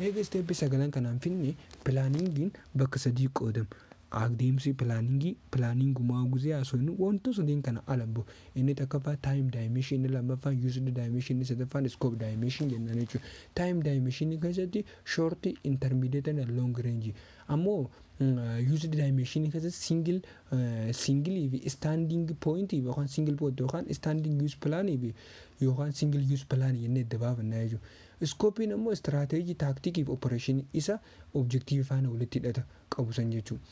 Eega isteeppii sagalan kanaan finne pilaaningiin bakka sadii qoodama. Adeemsi pilaaningumaa guzee haasofnu wanta sadeen kana alambu. Inni takkaffaa time dimension, inni lammaffaan used dimension, inni sadaffaan scope dimension jennaan jechuudha. Time dimension keessatti short, intermediate and long range. Ammoo used dimension keessatti single fi standing point yookaan single point yookaan standing use plan yookaan single use plan jennee adda baafannaa jechuudha. Scopein ammoo strategy, tactic fi operation isa objective faana walitti hidhata qabu san jechuudha.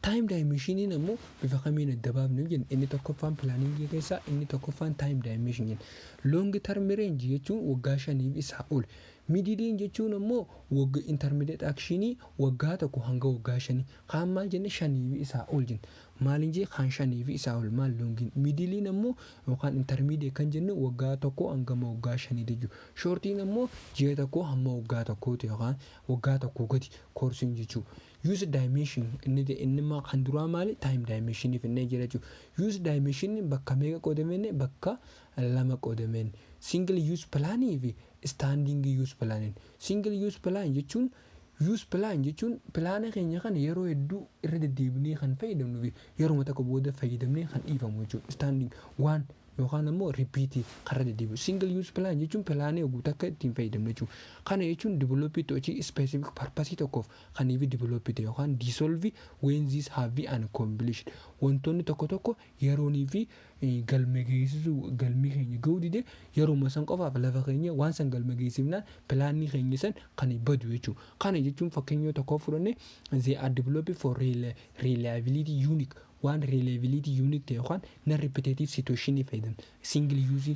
Time dimension ammoo bifa kamiin adda baafnu jenna. Inni tokkoffaan planning keessaa, inni tokkoffaan time dimension jenna. Long term range jechuun waggaa 5 isaa ol. Middle jechuun ammoo waggaa intermediate action waggaa tokko hanga waggaa 5. Kaan maal jenna 5 isaa ol jenna. Maal injee kaan 5 isaa ol maal longin. Middle ammoo yookaan intermediate kan jennu waggaa tokko hanga waggaa 5 jechuudha. Shortiin ammoo ji'a tokko hamma waggaa tokkooti yookaan waggaa tokko gadi koorsiin jechuudha. Use dimension inni maa kan duraa maali time dimension ifnee jira jechuudha. Use dimension bakka meeqa qoodameen bakka 2 qoodameen. Single use plan fi standing use plan. Single use plan jechuun pilaana keenya kana yeroo hedduu irra deddeebinee kan fayyadamnu fi yeroo tokko booda fayyadamnee kan dhiifamu jechuudha. Standing one yookaan ammoo repeat karra deddeebi'u. Single use plan jechuun pilaanee oguu takka ittiin fayyadamnu jechuudha. Kana jechuun develop to'achii specific purpose tokkoof kan ifi develop yookaan dissolve when these have been accomplished. Wantoonni tokko yeroonii fi galma geessisu galmi keenya ga'uu dide yeroo masan qofaaf lafa keenya waan san galma geessifnaan pilaanii keenya san kan badu jechuudha. Kana jechuun fakkeenya tokko fudhannee they are developed for reliability unique. Waan reliability unit yookaan non repetitive situation fayyadamu. Single use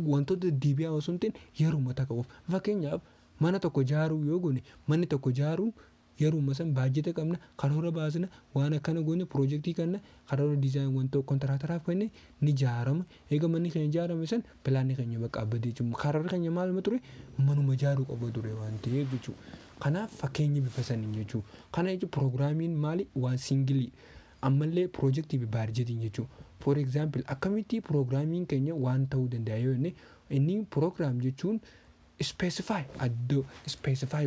wantoota deebi'aa osoo hin ta'in yeroo mataa qabuuf. Fakkeenyaaf mana tokko ijaaruu yoo goone manni tokko ijaaruu yeroo masan baajjeta qabna karoora baasna waan akkana goone piroojeektii kana karoora diizaayin wantoota kontiraataraaf kenne ni ijaarama. Eega manni keenya ijaarame san pilaanni keenya bakka abadee jechuudha. Karoora keenya maal ture manuma ijaaruu qaba ture waan ta'eef jechuudha. Kanaaf fakkeenya bifa saniin jechuudha. Kana jechuun piroogiraamiin maali waan singilii. Ammallee piroojeektii fi baajjetiin jechuudha. For example akkamitti piroogiraamiin keenya waan ta'uu danda'a yoo jenne inni piroogiraam jechuun specify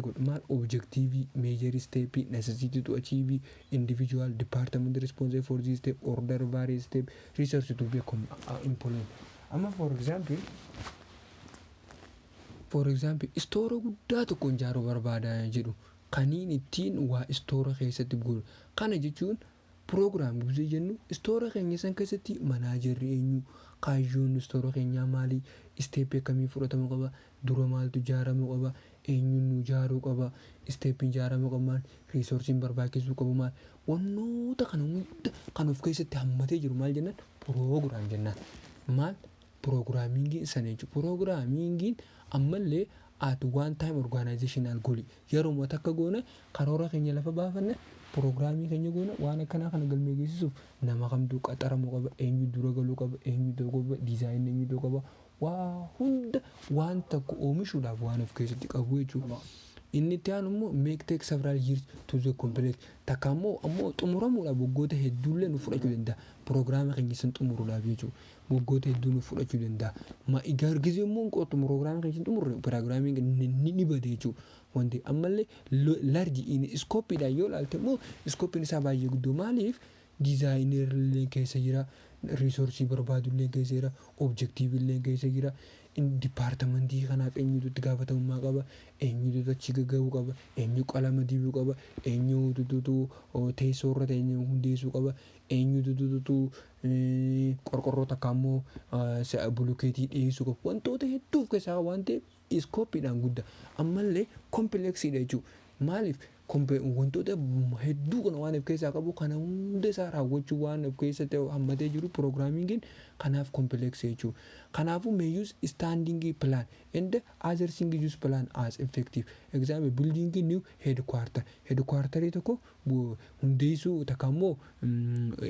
godhu maal objective major step necessity to achieve individual department responsible for this step order various step research to be implement. Amma for example istoora guddaa tokko ijaaruu barbaadaa jedhu kaniin ittiin waa istoora keessatti godhu. Kana jechuun program guzee jennu istoora keenya san keessatti manaajarri eenyu kaayyoon istoora keenyaa maali step akkamii fudhatamuu qaba dura maaltu ijaaramuu qaba eenyuun nu ijaaruu qaba step ijaaramuu qaba maal resoursiin barbaachisuu qabu maal wannoota kana hunda kan of keessatti hammatee jiru maal jennaan program jennaan. Maal programming sana jechuudha. Programming ammallee at one time organizational goal yeroo takka goona karoora keenya lafa baafanna Programming keenya goona waan akkanaa kana galmee geessisuuf nama kamtu qaxaramuu qaba eenyu dura galuu qaba eenyu tokko qaba diizaayinii eenyu tokko qaba waa hunda waan tokko oomishuudhaaf waan of keessatti qabu jechuudha. Inni itti aanu immoo make take several years to the complete takka ammoo xumuramuudhaaf waggoota hedduullee nu fudhachuu danda'a. Programmii keenya san xumuruudhaaf jechuudha. Waggoota hedduu nu fudhachuu danda'a. Gargizee immoo qotu programmii keenya san xumurre programming ni bade jechuudha. Wanti ammallee large in scope dha yoo ilaalte immoo scope isaa baay'ee guddoo maaliif designer illee keessa jira resource barbaadu illee keessa jira objective illee keessa jira departmentii kanaaf eenyutu itti gaafatamummaa qaba eenyutu achi gaggabuu qaba eenyu qalama dibuu qaba eenyutu teessoo irra ta'e hundeessuu qaba eenyutu qorqorroo takka ammoo bulukeetii dhiyeessuu qaba wantoota hedduuf keessaa waan ta'eef iskooppiidhaan guddaa ammallee kompleksiidha jechuudha. Maaliif wantoota hedduu kana waan of keessaa qabu kana hunda isaa raawwachuu waan of keessatti hammatee jiru pirogiraamiingiin kanaaf kompleksii jechuudha. Kanaafuu may use standing plan and other single use plan as effective. Example building new headquarter. Headquarter tokko hundeessuu takka immoo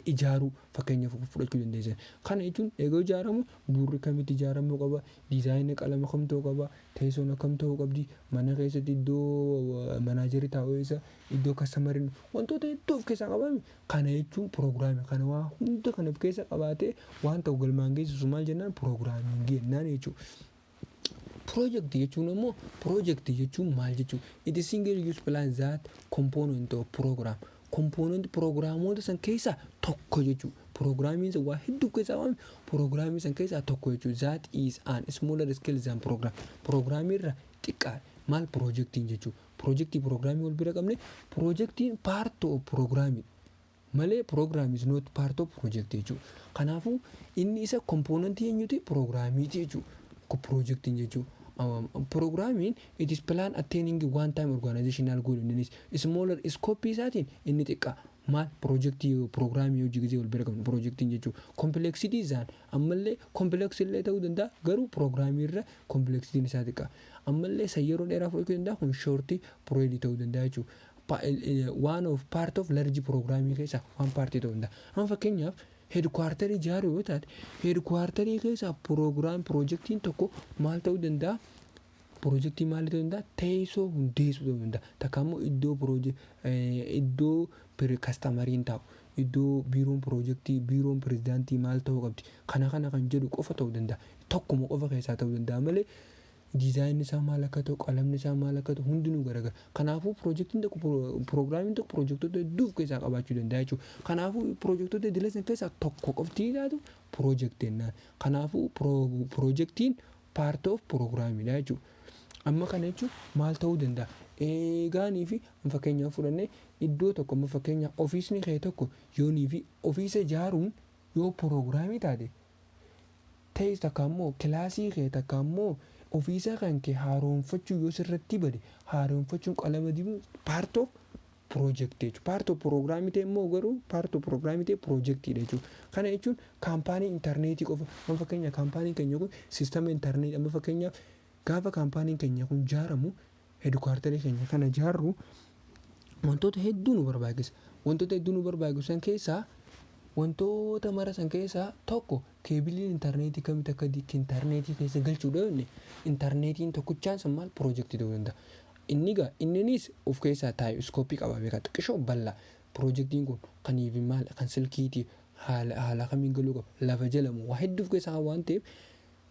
ijaaruu fakkeenyaaf fudhachuu dandeessan. Kana jechuun egaa ijaaramu bu'uurri kamitti ijaaramuu qaba diizaayinii qalama kam ta'uu qaba teessoon akkam ta'uu qabdi mana keessatti iddoo manaajarii taa'uu isa iddoo kastamariin wantoota hedduu of keessaa qabame kana jechuun pirogiraamii kana waa hunda kan of keessa qabaatee waan ta'u galmaan geessisu maal jennaan pirogiraamiingii jennaan jechuudha. Project jechuun immoo project jechuun maal jechuun it is single use plan that component of program. Component programmoota san keessaa tokko jechuudha. Programmiin san waa hedduu keessaa waan programmii san keessaa tokko jechuudha. That is an smaller scale than program. Programmii irra xiqqaa maal projectiin jechuudha. Projectii programmii wal bira qabne projectiin part of programmii malee program is not part of project jechuudha. Kanaafuu inni isa componentii eenyuti programmiiti jechuudha. Projectiin jechuudha. Programming it is plan attaining one time organizational goal innis smaller scope isaatiin inni xiqqaa maal projectii programmii hojii gisee wal bira qabne projectiin jechuudha. Complexity isaan ammallee complex illee ta'uu danda'a garuu programmii irra complexitiin isaa xiqqaa. Ammallee isa yeroo dheeraa fudhachuu danda'a kun shortii project ta'uu danda'a jechuudha. One of part of large programmii keessaa one part ta'uu danda'a. Amma fakkeenyaaf headquarterii ijaaruu yoo taate headquarterii keessaa projectiin tokko maal ta'uu danda'a? Projectii maal ta'uu danda'a? Teessoo hundeessuu ta'uu danda'a. Takka immoo iddoo kastamariin taa'u iddoo biiroon projectii biiroon pirezidaantii maal ta'uu qabdi kana kan jedhu qofa ta'uu danda'a. Tokkuma qofa keessaa ta'uu danda'a malee diizaayinni isaa maal akka ta'u qalamni isaa maal akka ta'u hundinuu garagara. Kanaafuu projectiin tokko programmiin tokko projectoota hedduu of keessaa qabaachuu danda'a jechuudha. Kanaafuu projectoota idilee san keessaa tokko qofti ilaatu projectiin. Kanaafuu projectiin part of programmiidha jechuudha. Amma kana jechuun maal ta'uu danda'a? Eegaanii fi fakkeenyaaf fudhannee iddoo tokko amma fakkeenyaaf ofiisni kee tokko yoonii fi ofiisa ijaaruun yoo programmii taate ta'es takka immoo kilaasii kee takka immoo ofiisa kan kee haaromfachuu yoo sirratti bade haaromfachuun qalama dibuu part of project jechuudha. Part of programmii ta'e immoo garuu part of programmii ta'e projectiidha jechuudha. Kana jechuun kaampaanii intarneetii qofa. Amma fakkeenyaaf kaampaaniin keenya kun siistama intarneetii amma fakkeenyaaf gaafa kaampaaniin keenya kun ijaaramu heedkuwaartarii keenya kana ijaarru wantoota hedduu nu barbaachisa. Wantoota hedduu nu barbaachisan keessaa wantoota mara san keessaa tokko keebiliin intarneetii kamitti akka intarneetii keessa galchuudha jenne intarneetiin tokkichaan san maal projectii ta'uu danda'a. Inninis of keessaa taa'e iskooppii qaba beekaa xiqqishoo bal'aa projectiin kun kaniif maal kan silkiitii haala kamiin galuu qaba lafa jalamu waa hedduu of keessaa waan ta'eef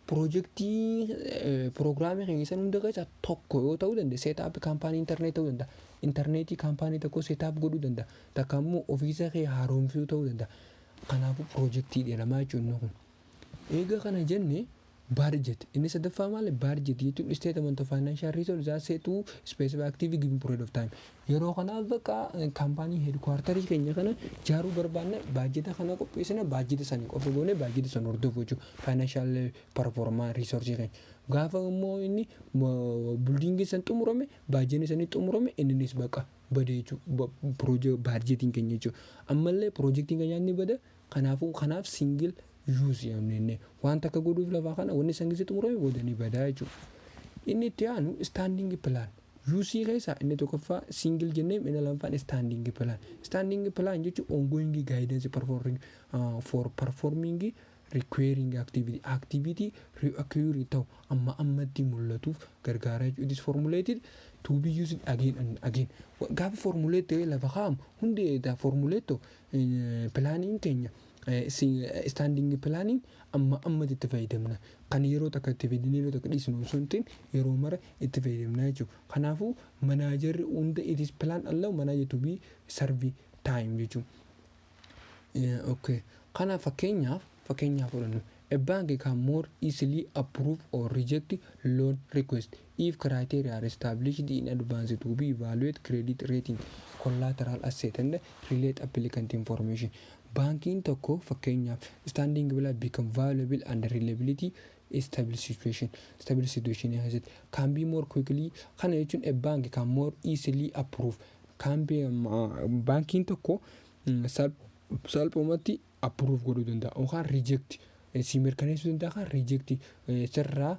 projectii programmii keenya san hunda keessaa tokko yoo ta'uu danda'a seetaap kaampaanii intarneetii ta'uu danda'a. Intarneetii kaampaanii tokko seetaap godhuu danda'a. Takka immoo ofiisa kee haaromsuu ta'uu danda'a. Kanaafuu projectii jedhama jechuudha kun. Egaa kana jenne budget inni sadaffaa maal budget jechuun statement of financial resources that set to specific activity given period of time. Yeroo kanaaf bakka kaampaanii heedkuwaartarii keenya kana ijaaruu barbaanne baajeta kana qopheessina baajeta sanii qofa goone baajeta san hordofu jechuudha. Financial performance resources keenya. Gaafa immoo inni buildingii san xumurame baajenni sanii xumurame innis bakka badee jechuudha. Project budgetiin keenya jechuudha. Ammallee projectiin keenya inni bada kanaaf single use yaamne wanta akka godhuuf lafaa kana wanni san gisee xumurame boodanii badaa jechuudha. Inni itti aanu standing plan. Use keessa inni tokkoffaa single jennee inni lammaffaan standing plan. Standing plan jechuun ongoing guidance for performing requiring activity reoccurring ta'u ammatti mul'atuuf gargaara jechuudha. It is formulated to be used again and again. Gaafa formulate lafa kaa'amu hundi formulate planning keenya standing planning ammatti itti fayyadamna. Kan yeroo takka itti fayyadamne yeroo takka dhiisnu suntiin yeroo mara itti fayyadamna jechuudha. Kanaafuu manaajarri hunda it is plan allow manager to be serve time jechuudha. Okay. Kana fakkeenyaaf fudhannu. A bank can more easily approve or reject loan request if criteria are established in advance to be evaluate credit rating, collateral asset and relate applicant information. Banking tokko fakkeenyaaf standing plan become valuable and reliability stable situation has it can be more quickly. Kana jechuun a bank can more easily approve can be banking tokko salphumatti approve godhuu danda'a yookaan reject si mirkaneessuu danda'a kan reject sirraa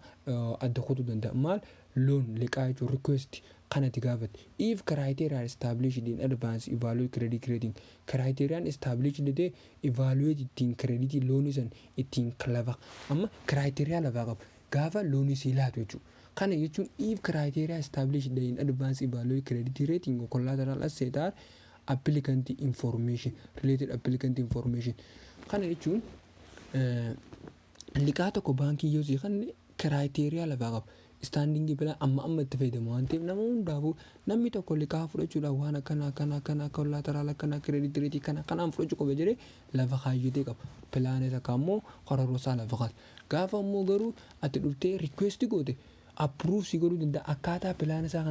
adda kutuu danda'a. Maal loan liqaa jechuun request kanatti gaafate if criteria are established in advance evaluate credit rating criteriaan established ta'e evaluate ittiin credit loan san ittiin lafa amma criteria lafaa qabu gaafa loan si laatu jechuudha. Kana jechuun if criteria established in advance evaluate credit rating or collateral asset are applicant information related applicant information. Kana jechuun liqaa tokko baankii yoo si kan criteria lafaa qabu istaandingii pilaan amma itti fayyadamu waan ta'eef nama hundaafuu namni tokko liqaa fudhachuudhaan waan akkana kollaataraal akkana kireeditii kanaan fudhachuu qaba jedhee lafa kaayyatee qaba. Pilaanii takka ammoo qarooraa lafa kaasa. Gaafa ammoo garuu ati dhuftee rikweestii goote approve si godhuu danda'a akkaataa pilaana isaa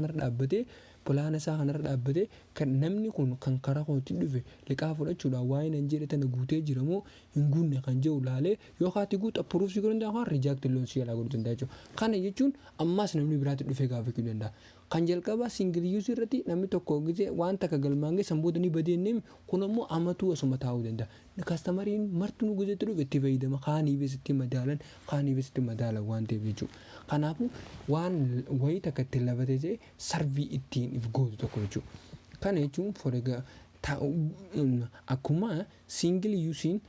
kanarra dhaabbatee kan namni kun kan karaa kootti dhufe liqaa fudhachuudhaan waa'ee nan jedhe tana guutee jira moo hin guunne kan jedhu laalee yookaan ati guutu approve si godhuu danda'a yookaan rijaakti loon si jalaa godhuu danda'a jechuudha. Kana jechuun ammaas namni biraatti dhufee gaafachuu danda'a. Kan jalqabaa singil yuusii irratti namni tokko gisee waan takka galmaan ga'e sanboota ni badeenneemi kun ammoo amatuu asuma taa'uu danda'a. Kastamariin martuu nu guutetti dhufe itti fayyadama kaaniifis itti madaalan waan ta'eef jechuudha. Kanaafuu waan wayii takka itti lafatee ta'e sarvii ittiin if gootu tokko jechuudha. Kana jechuun akkuma singil yuusiin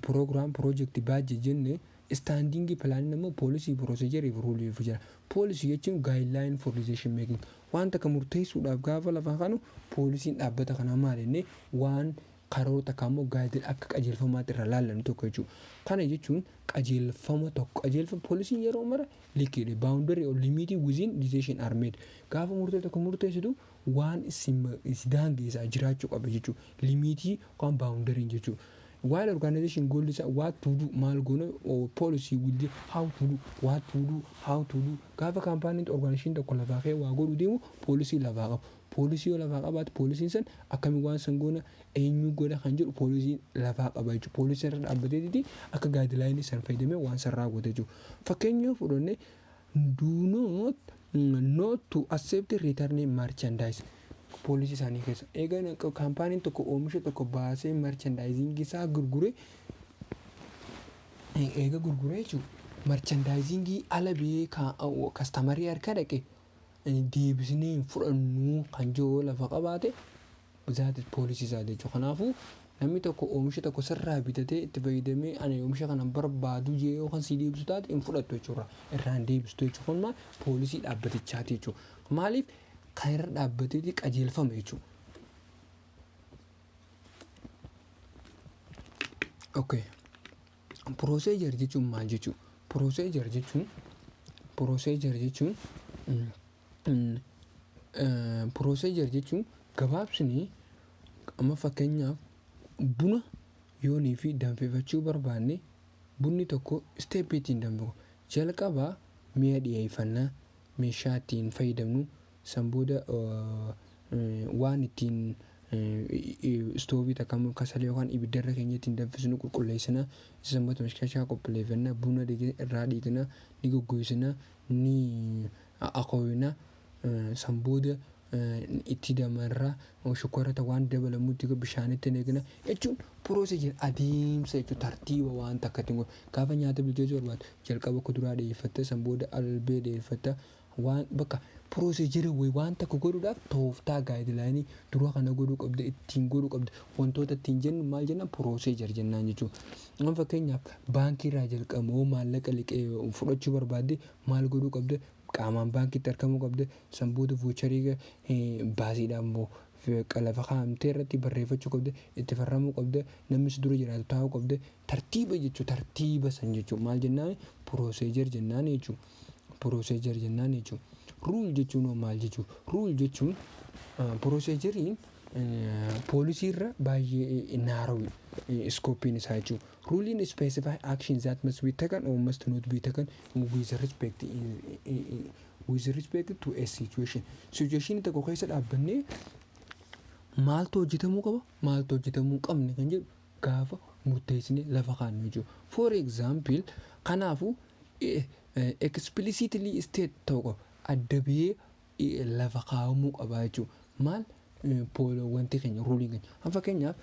piroojeektii baajjii jenne istaandingii pilaaniin ammoo poolisii pirooseejarii fi ruuliif jira. Poolisii jechuun gaayidlaayin for decision making waan takka murteessuudhaaf gaafa lafa kaanu poolisiin dhaabbata kanaa maal jennee waan karoora takka ammoo gaayidii akka qajeelfamaatti irra laallan tokko jechuudha. Kana jechuun qajeelfama poolisiin yeroo mara likiidhe baawundarii ol limiitii wiziin decision armeed gaafa murtee tokko murteessitu waan isin daangeessaa jiraachuu qaba jechuudha. Limiitii waan baawundariin jechuudha. While organization goal is what to do, mal gono or policy will do how to do, what to do, how to do. Gava campaign organization to kolavaake waa godhu deemu policy lafaa qaba. Policy lafaa qabaatu polisiin san akkami waan san goona eenyu godha kan jedhu policy lafaa qaba jechuudha. Policy irra dhaabbateeti akka guideline san fayyadamee waan san raawwata jechuudha. Fakkeenyaaf fudhannee do not to accept return merchandise. Poolisii isaanii keessa eegan kaampaaniin tokko oomisha tokko baasee merchandaayizingii isaa gurguree jechuudha. Merchandaayizingii ala biyee kastamarii harka dhaqe deebisnee hin fudhannu kan jiru lafa qabaate bizaati poolisii isaa jechuudha. Kanaafuu namni tokko oomisha tokko sirraa bitatee itti fayyadamee ani oomisha kana barbaadu jee yookaan si deebisu taate hin fudhattu jechuudha. Irraan deebistu jechuudha. Kun maal poolisii dhaabbatichaati jechuudha. Maaliif kan irra dhaabbateeti qajeelfama jechuudha. Okay. Procedure jechuun maal jechuudha? Procedure jechuun gabaabsinii amma fakkeenyaaf buna yoonii fi danfifachuu barbaanne bunni tokko step ittiin danfifamu jalqabaa mi'a dhiyeeffannaa meeshaa ittiin fayyadamnu san booda waan ittiin istoovii takka kasalee yookaan ibiddarra keenya ittiin danfisnu qulqulleessina isa mootummaa meeshaa qopheeffannaa buna irraa dhiqna ni goggogsina ni akooyina san booda itti damarraa shukkaarata waan dabalamutti bishaanitti neegna jechuun pirooseejii adeemsa jechuun tartiiba waan takka ittiin gaafa nyaata bilcheessuu barbaadu jalqaba kuduraa dhiyeeffatta san booda albee dhiyeeffatta waan bakka pirooseejirii waan takka godhuudhaaf tooftaa gaayidlaayinii dura kana godhuu qabda ittiin godhuu qabda wantoota ittiin jennu maal jenna pirooseejir jennaan jechuudha. Amma fakkeenyaaf baankii irraa jalqabu maallaqa liqee fudhachuu barbaadde maal godhuu qabda qaamaan baankiitti argamuu qabda san booda voocharii baasiidhaan immoo lafa kaa'amtee irratti barreeffachuu qabda itti farramuu qabda namni si dura jiraatu taa'uu qabda tartiiba jechuudha. Tartiiba san jechuudha maal jennaan pirooseejir jennaan jechuudha. Ruul jechuun maal jechuudha? Ruul jechuun pirooseejiriin poolisiirra baay'ee naarawii iskoopiin isaa jechuudha. Ruuliin specify actions that must be taken or must not be taken with respect to a situation. Situation tokko keessa dhaabbannee maaltu hojjetamuu qaba maaltu hojjetamuu qabne kan jedhu gaafa murteessine lafa kaa'annu jechuudha. For example kanaafuu explicitly state ta'uu qaba. Adda biyee lafa kaa'amuu qaba jechuudha. Maal wanti keenya ruuliin keenya fakkeenyaaf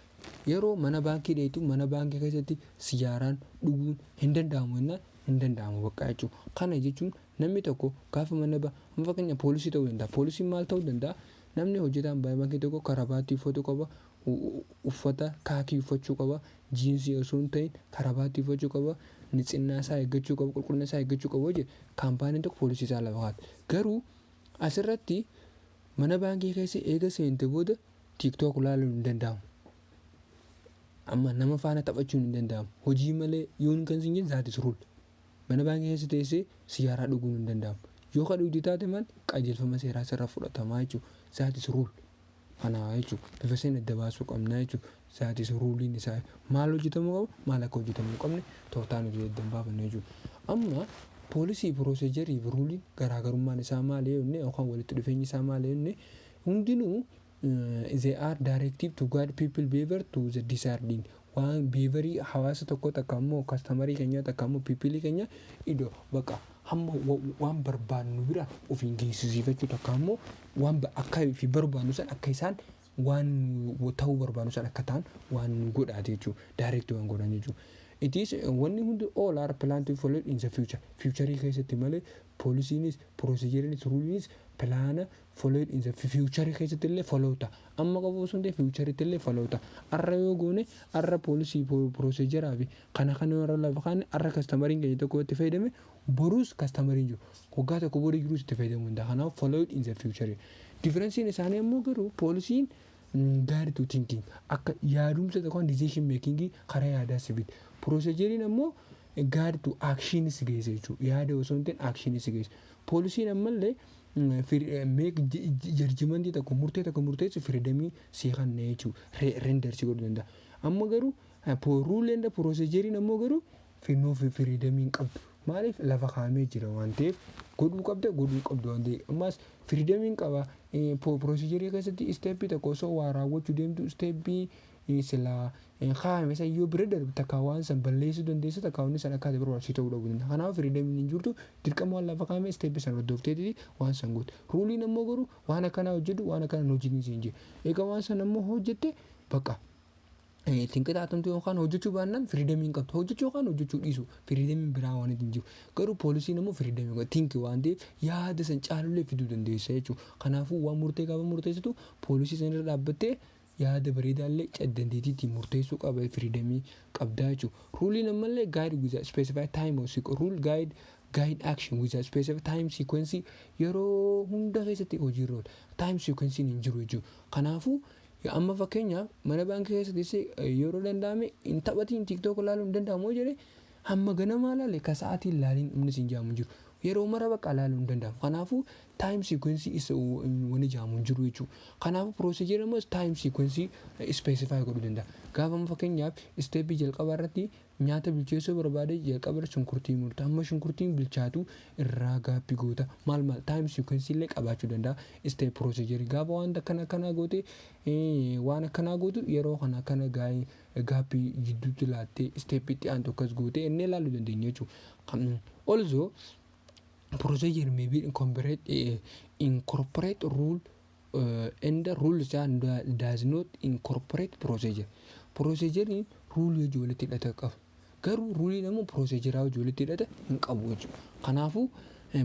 yeroo mana baankii dheetu mana baankii keessatti sigaaraan dhuguun hin danda'amu jennaan hin danda'amu bakka jechuudha. Kana jechuun namni tokko gaafa mana fakkeenyaaf poolisii ta'uu danda'a. Poolisiin maal ta'uu danda'a? Namni hojjetaan baankii tokko karaabaatii uffatu qaba, uffata kaakii uffachuu qaba, jiinsii osoo hin ta'in karaabaatii uffachuu qaba, nitsinnaa isaa eeggachuu qaba, qulqullina isaa eeggachuu qaba hojii kaampaaniin tokko poolisii isaa lafa kaa'ata. Garuu asirratti mana baankii keessa eega seente booda tiiktook ilaaluun hin danda'amu. Amma nama faana taphachuun hin danda'amu. Hojii malee yoon kan siin jennu zaatis ruul. Mana baankii keessa teessee sigaaraa dhuguun hin danda'amu. yoo kan dhugdi taate maal qajeelfama seeraa sirra fudhatamaa jechuudha. Zaatis ruul kanaa jechuudha. Bifa seen adda baasuu qabna jechuudha. Zaatis ruuliin isaa maal hojjetamuu qaba maal akka hojjetamuu qabne tooftaan nuti addan baafanne jechuudha. Amma poolisii pirooseejarii fi ruuliin garaagarummaan isaa maali jennee yookaan walitti dhufeenyi isaa maali jennee hundinuu they are directive to guide people behavior to the desired waan behavior hawaasa tokko takka immoo kastamarii keenya takka immoo people keenya iddoo bakka hamma waan barbaannu bira ofiin geessisiifachuu takka immoo waan akka fi barbaannu san akka isaan waan ta'uu barbaannu san akka ta'an waan godhaate jechuudha. Direct waan godhan jechuudha. It is wanni hundi all are planned to follow in the future. Future keessatti malee poolisiinis procedurinis rulinis plana follow in the future keessatti illee follow ta'a. Amma qabu sun future illee follow ta'a. Arra yoo goone arra poolisii proceduraa fi kana warra lafa kan arra kastamariin keenya tokko itti fayyadame borus kastamariin jiru. Waggaa tokko borii jiru itti fayyadamuu danda'a. Kanaaf follow in the future. Differensiin isaanii immoo garuu poolisiin guide to thinking akka yaadumsa tokkoon decision making karaa yaadaa sibiiti. Proceduriin ammoo guide to action is geesse jechuudha. Yaada osoo hin ta'in action is geesse. Poolisiin ammallee make judgment tokko murtee tokko murteessu firidamii si kannee jechuudha. Rendersi godhuu danda'a. Amma garuu rule and proceduriin ammoo garuu finnoo firidamii qabdu. Maaliif lafa kaamee jira waan ta'eef godhuu qabda waan ta'eef ammas firidamii qaba. Procedurii keessatti steepii tokko osoo waa raawwachuu deemtu steepii sila kaame san yoo bira darbe takka waan san balleessuu dandeessu takka waan san akkaataa barbaachisu ta'uu danda'a. Kanaaf firidamiin hin jirtu dirqama waan lafa kaame steepii san hordofteeti waan san goote. Ruuliin ammoo garuu waan akkanaa hojjetu waan akkanaa hojjetni siin jee. Egaa waan san ammoo hojjette bakka ittiin qixaatamtu yookaan hojjechuu baannaan firidamiin qabdu. Hojjechuu yookaan hojjechuu dhiisu firidamiin biraa waan hin jiru. Garuu poolisiin ammoo firidamii tinki waan ta'eef yaada san caalullee fiduu dandeessa jechuudha. Kanaafuu waan murtee qaba murteessitu poolisii san irra dhaabbattee yaada bareedaallee dandeettiitiin murteessuu qaba firidamii qabdaa jechuudha. Ruuliin ammallee guide with a specified time of rule guide action with a specific time sequence yeroo hunda keessatti hojiirra oola. Time sequence hin jiru jechuudha. Kanaafuu amma fakkeenyaaf mana baankii keessatti yeroo danda'ame hin taphatiin tiktok ilaaluu hin danda'amu jedhee hamma ganamaa ilaale ka sa'aatii ilaaliin humni siin jaamu jiru. Yeroo mara bakka ilaaluu hin danda'amu. Kanaafuu time sequence isa wani jaamu jiru jechuudha. Kanaafuu procedure immoo time sequence specify godhuu danda'a. Gaafa fakkeenyaaf step jalqabaa irratti nyaata bilcheessuu barbaade jalqaba shunkurtii murta. Amma shunkurtiin bilchaatu irraa gaappii goota. Maal time sequence illee qabaachuu danda'a. Step procedure gaafa waan akkana goote waan akkanaa gootu yeroo kana gaappii jidduutti laattee step itti aantu akkas goote inni ilaaluu dandeenya jechuudha. Also procedure may be incorporate rule and the rules does not incorporate procedure. Procedure rule ijoolletti hidhata qaba. Garuu ruuliin ammoo procedure ijoolletti hidhata hin qabu jechuudha. Kanaafuu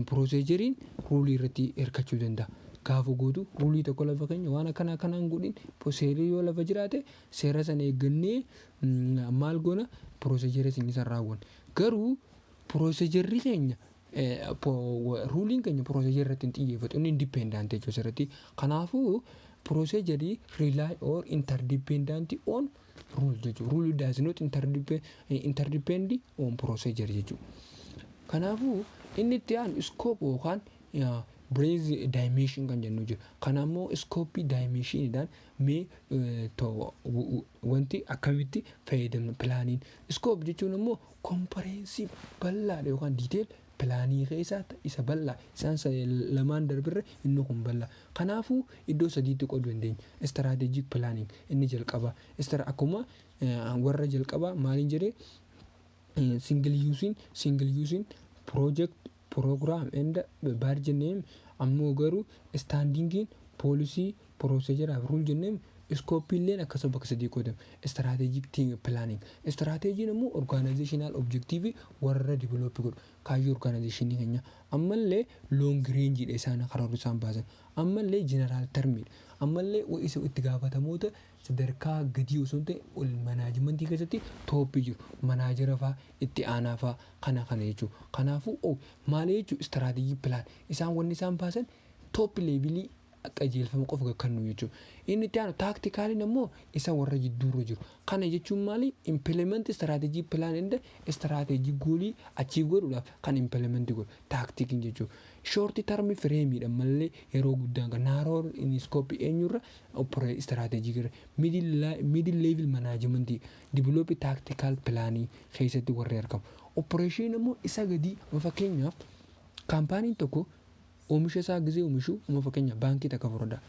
proceduriin ruulii irratti hirkachuu danda'a. Gaafa gootu ruulii tokko lafa keenya waan akkanaan godhin seerri yoo lafa jiraate seera sana eeggannee maal goona procedure isa raawwanna. Garuu procedure keenya ruuliin keenya procedure irratti hin xiyyeeffatu inni independent jechuudha irratti. Kanaafuu procedure rely or interdependent on rule jechuudha. Rule does not interdepend on procedure jechuudha. Kanaafuu inni itti aanu scope yookaan brain dimension kan jennu jira. Kanaammoo scope dimensioniidhaan mee wanti akkamitti fayyadamna plaaniin. Scope jechuun immoo comprehensive bal'aadha yookaan detail plaanii keessaa isa bal'aa isaan lamaan darbirra inni kun bal'aa. Kanaafuu iddoo sadiitti qooduu dandeenya. Strategic planning inni jalqaba. Akkuma warra jalqaba maaliin jedhee single using project program and budget name ammoo garuu standing policy procedure rule jennee scope illee akkasuma bakka sadii qoodama. Strategic planning strategy ammoo organizational objective warra develop godhu kaayyoo organization keenya ammallee long range dha isaan karoora isaan baasan ammallee general term ammallee isa itti gaafatamoota sadarkaa gadii osoo ta'e ol manaajimentii keessatti tooppii jiru manaajera fa'aa itti aanaa fa'aa kana jechuudha. Kanaafuu maal jechuudha strategic plan isaan wanni isaan baasan top level qajeelfama qofa kennu jechuudha. Inni itti aanu taaktikaalii immoo isa warra jidduurra jiru. Kana jechuun maali? Implement istiraatejii pilaan inda istiraatejii goolii achii godhuudhaaf kan implement godhu taaktikiin jechuudha. Shorti termi fireemiidha malee yeroo guddaan kan naaroo iniskooppii eenyurra operate istiraatejii gara middle level manaajimentii develop tactical pilaanii keessatti warri argamu. Operation immoo isa gadi fakkeenyaaf kaampaaniin tokko oomisha isaa gisee oomishu fakkeenyaaf baankii takka furdaa.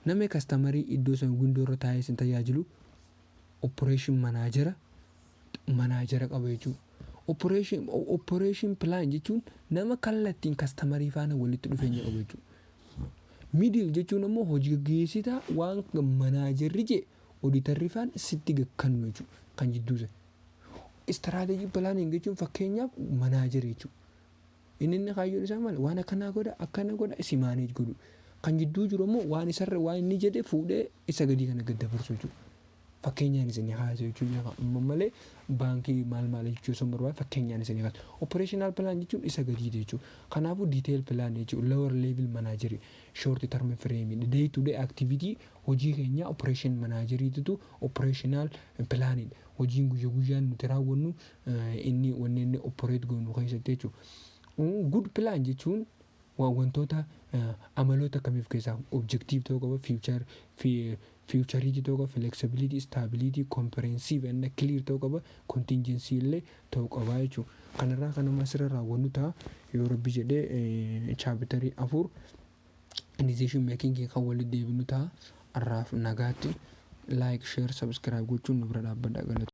Namni kastamarii iddoo san windoorra taa'ee sin tajaajilu operation manaajera qaba jechuudha. Operation plan jechuun nama kallattiin kastamarii faana walitti dhufeenya qabu jechuudha. Middle jechuun immoo hojii gaggeessitaa waan manaajerri jee oditarri faana sitti gakkannu jechuudha kan jidduusa. Istiraatejii pilaaniin jechuun fakkeenyaaf manaajerii jechuudha. Inni kaayyoon isaa maali? Waan akkana godha isi maaneej godhu. Kan jidduu jiru immoo waan isarra waan inni jedhe fuudhee isa gadii kana gad dabarsu jechuudha. Fakkeenyaan isin haasa'u jechuudha. Malee baankii maal jechuun sun barbaada fakkeenyaan isin haasa'u. Operational plan jechuun isa gadii jechuudha. Kanaafuu detail plan jechuudha. Lower level managerii, short term frame, day to day activity hojii keenya operation managerii tutu operational planning. Hojiin guyyaan nuti raawwannu inni wanni inni operate goonu keessatti jechuudha. Good plan jechuun wantoota amaloota kamiif keessaa objective ta'uu qaba, futurity ta'uu qaba, flexibility, stability, comprehensive and clear ta'uu qaba, contingency illee ta'uu qaba jechuudha. Kanarraa kan nama asirra raawwannu ta'a yoo rabbi jedhee chaapitarii 4 decision making kan walitti deebinu ta'a. Har'aaf nagaatti like, share, subscribe gochuun nu bira dhaabbadha.